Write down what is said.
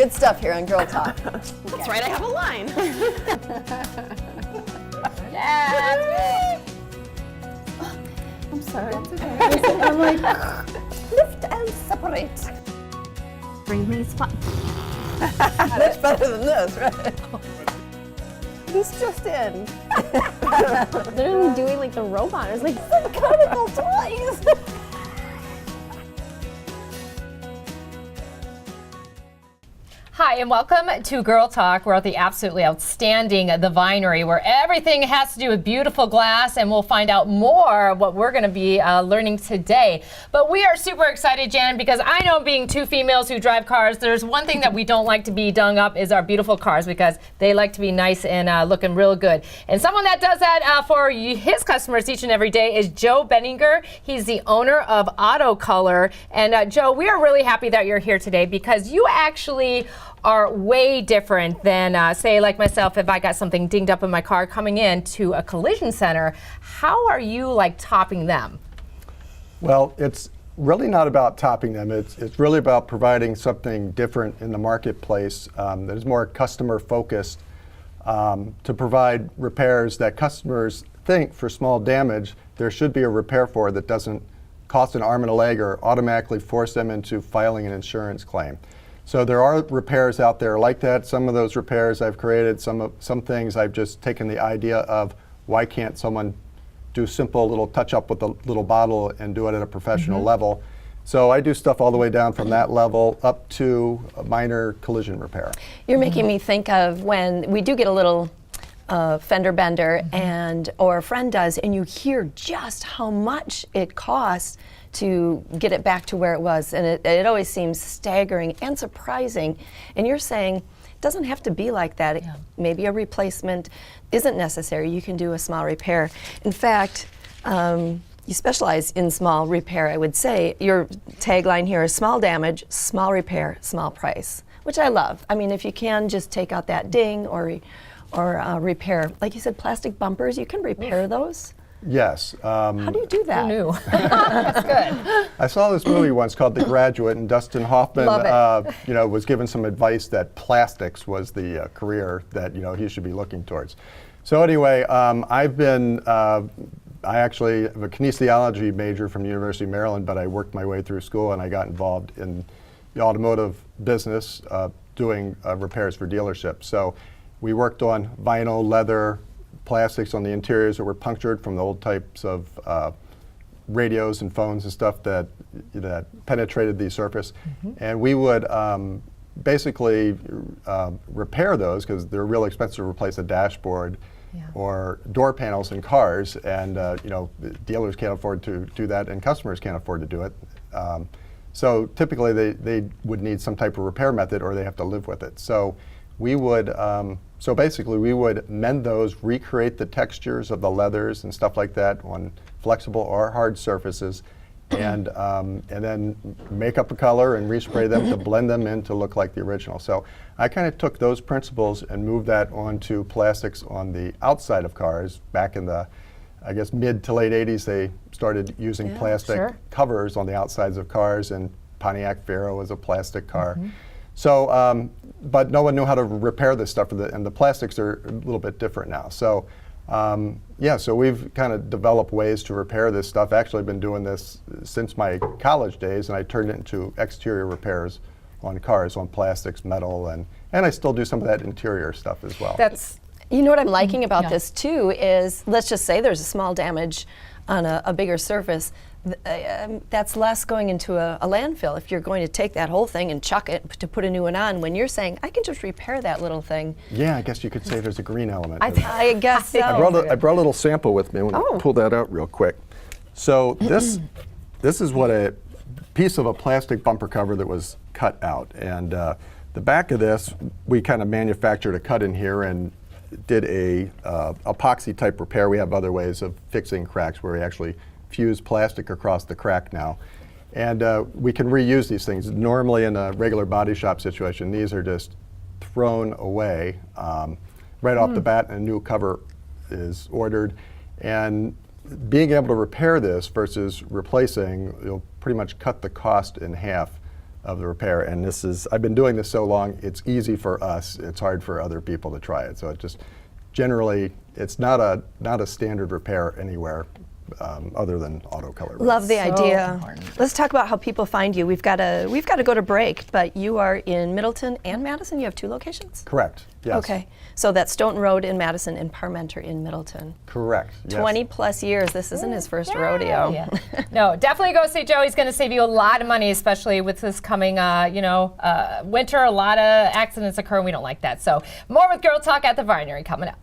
Good stuff here on Girl Talk. That's right, I have a line. Yeah. I'm sorry. I'm like, lift and separate. Bring me spot. Much better than this, right? He's just in. Literally doing like the robot. It's like Comical toys. Hi, and welcome to Girl Talk. We're at the absolutely outstanding The Vinery, where everything has to do with beautiful glass, and we'll find out more of what we're going to be learning today. But we are super excited, Jan, because I know, being two females who drive cars, there's one thing that we don't like to be done up is our beautiful cars, because they like to be nice and looking real good. And someone that does that for his customers each and every day is Joe Benninger. He's the owner of Auto Color. And Joe, we are really happy that you're here today, because you actually are way different than, say, like myself, if I got something dinged up in my car coming in to a collision center. How are you like topping them? Well, it's really not about topping them. It's really about providing something different in the marketplace that is more customer focused to provide repairs that customers think for small damage there should be a repair for that doesn't cost an arm and a leg or automatically force them into filing an insurance claim. So there are repairs out there like that. Some of those repairs I've created, some things I've just taken the idea of, why can't someone do simple little touch up with a little bottle and do it at a professional level. So I do stuff all the way down from that level up to a minor collision repair. You're making me think of when we do get a little fender bender or a friend does, and you hear just how much it costs to get it back to where it was, and it always seems staggering and surprising. And you're saying it doesn't have to be like that. Yeah. Maybe a replacement isn't necessary. You can do a small repair. In fact, you specialize in small repair, I would say. Your tagline here is small damage, small repair, small price, which I love. I mean, if you can just take out that ding or repair, like you said, plastic bumpers, you can repair those. Yes. How do you do that? Who knew? That's good. I saw this movie once called The Graduate, and Dustin Hoffman, Love it. was given some advice that plastics was the career that he should be looking towards. So anyway, I actually am a kinesiology major from the University of Maryland, but I worked my way through school and I got involved in the automotive business, doing repairs for dealerships. So we worked on vinyl, leather, plastics on the interiors that were punctured from the old types of radios and phones and stuff that penetrated the surface. And we would basically repair those, because they're real expensive to replace a dashboard or door panels in cars, and dealers can't afford to do that and customers can't afford to do it. So typically they would need some type of repair method, or they have to live with it. So we would basically we would mend those, recreate the textures of the leathers and stuff like that on flexible or hard surfaces, and then make up a color and respray them to blend them in to look like the original. So I kind of took those principles and moved that onto plastics on the outside of cars. Back in the, I guess, mid to late 80s, they started using plastic covers on the outsides of cars, and Pontiac Pharaoh was a plastic car. So, but no one knew how to repair this stuff, and the plastics are a little bit different now. So, so we've kind of developed ways to repair this stuff. Actually, I've been doing this since my college days, and I turned it into exterior repairs on cars, on plastics, metal, and I still do some of that interior stuff as well. You know what I'm liking about this too is, let's just say there's a small damage on a bigger surface. That's less going into a landfill if you're going to take that whole thing and chuck it to put a new one on, when you're saying, I can just repair that little thing. Yeah, I guess you could say there's a green element. I guess so. I brought a little sample with me. I'm going to pull that out real quick. So this is what a piece of a plastic bumper cover that was cut out. And the back of this, we kind of manufactured a cut in here and did a epoxy type repair. We have other ways of fixing cracks where we actually fuse plastic across the crack now. And we can reuse these things. Normally in a regular body shop situation, these are just thrown away right off the bat, and a new cover is ordered. And being able to repair this versus replacing, you'll pretty much cut the cost in half of the repair. And this is, I've been doing this so long, it's easy for us. It's hard for other people to try it. So it just, generally, it's not a standard repair anywhere other than auto color. Love the idea. important. Let's talk about how people find you. We've got to go to break, but you are in Middleton and Madison. You have 2 locations? Correct, yes. Okay. So that's Stoughton Road in Madison and Parmenter in Middleton. Correct, yes. 20 plus years. This isn't his first rodeo. Yeah. No, definitely go see Joe. He's going to save you a lot of money, especially with this coming, winter. A lot of accidents occur, and we don't like that. So more with Girl Talk at the Vinery coming up.